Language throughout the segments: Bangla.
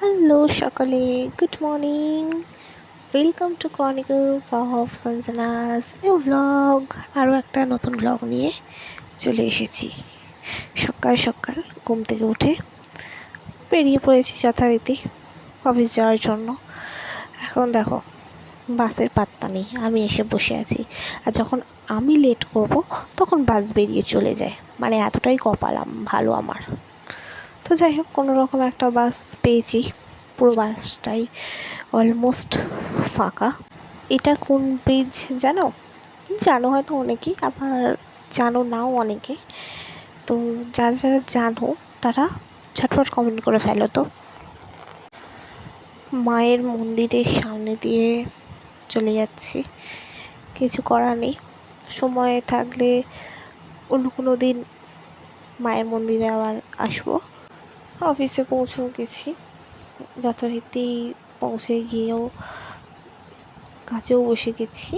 হ্যালো সকলে, good morning. Welcome to chronicles of Sanjana's new blog. আরও একটা নতুন ব্লগ নিয়ে চলে এসেছি। সকাল সকাল ঘুম থেকে উঠে বেরিয়ে পড়েছি যথারীতি অফিস যাওয়ার জন্য। এখন দেখো বাসের পাত্তা নেই, আমি এসে বসে আছি। আর যখন আমি লেট করব তখন বাস বেরিয়ে চলে যায়, মানে এতটাই কপালাম ভালো আমার। তো যাই হোক, কোনো রকম একটা বাস পেয়েছি। পুরো বাসটাই অলমোস্ট ফাঁকা। এটা কোন ব্রিজ জানো হয়তো অনেকেই, আবার জানো নাও অনেকে। তো যারা যারা জানো তারা ঝটফট কমেন্ট করে ফেলো তো। মায়ের মন্দিরের সামনে দিয়ে চলে যাচ্ছি, কিছু করার নেই। সময় থাকলে অন্য কোনো দিন মায়ের মন্দিরে আবার আসবো। অফিসে পৌঁছেও গেছি, যথারীতি পৌঁছে গিয়েও কাজেও বসে গেছি।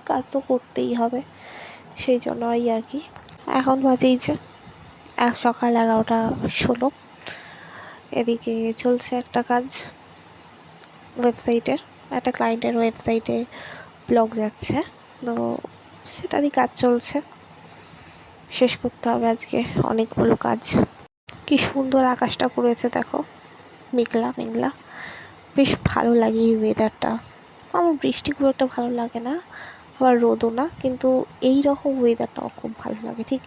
কাজ তো করতেই হবে, সেই জন্য আর কি। এখন বাজেই যে সকাল 11:16। এদিকে চলছে একটা কাজ, ওয়েবসাইটের একটা ক্লায়েন্টের ওয়েবসাইটে ব্লগ যাচ্ছে, তো সেটারই কাজ চলছে। শেষ করতে হবে আজকে অনেকগুলো কাজ। কি সুন্দর আকাশটা করেছে দেখো, মেঘলা মেঘলা, বেশ ভালো লাগে এই ওয়েদারটা। আমার বৃষ্টি খুব একটা ভালো লাগে না, আবার রোদও না, কিন্তু এই রকম ওয়েদারটা আমার খুব ভালো লাগে, ঠিক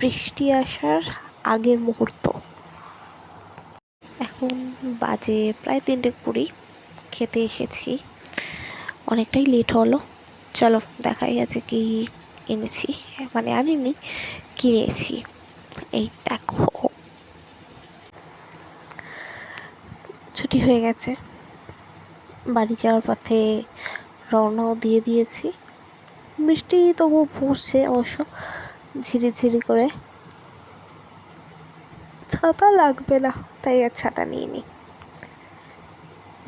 বৃষ্টি আসার আগের মুহূর্ত। এখন বাজে প্রায় 3:20, খেতে এসেছি। অনেকটাই লেট হলো, চলো দেখাই আছে কি এনেছি, মানে আনিনি, কিনেছি। এই দেখো, ছুটি হয়ে গেছে, বাড়ি যাওয়ার পথে রওনাও দিয়ে দিয়েছি। বৃষ্টি তবু পড়ছে অবশ্য ঝিরিঝিরি করে। ছাতা লাগবে না তাই আর ছাতা নিয়ে নিই।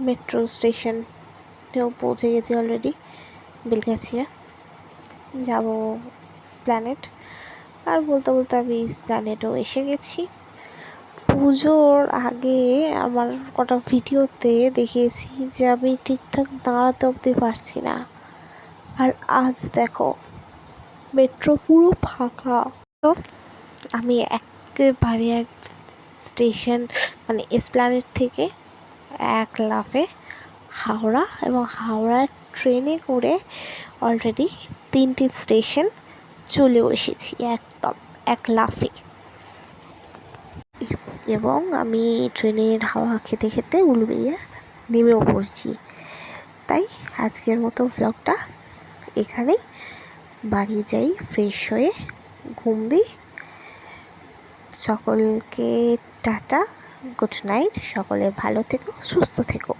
মেট্রো স্টেশনেও পৌঁছে গেছি অলরেডি, বেলগাছিয়া। যাব এসপ্ল্যানেড, আর বলতে বলতে আমি এসপ্ল্যানেডও এসে গেছি। পুজোর আগে আমার কটা ভিডিওতে দেখিয়েছি যে আমি ঠিকঠাক দাঁড়াতে অবধি পারছি না, আর আজ দেখো মেট্রো পুরো ফাঁকা। তো আমি একেবারে এক স্টেশন, মানে এসপ্ল্যানেড থেকে এক লাফে হাওড়া, এবং হাওড়ার ট্রেনে করে অলরেডি 3টে স্টেশন চলেও এসেছি একদম এক লাফে। এবং আমি ট্রেনের হাওয়া খেতে খেতে উলুবেড়িয়া নেমেও পড়ছি। তাই আজকের মতো ভ্লগটা এখানেই, বাড়ি যাই, ফ্রেশ হয়ে ঘুম দিই। সকলকে টাটা, গুড নাইট, সকলে ভালো থেকো, সুস্থ থেকো।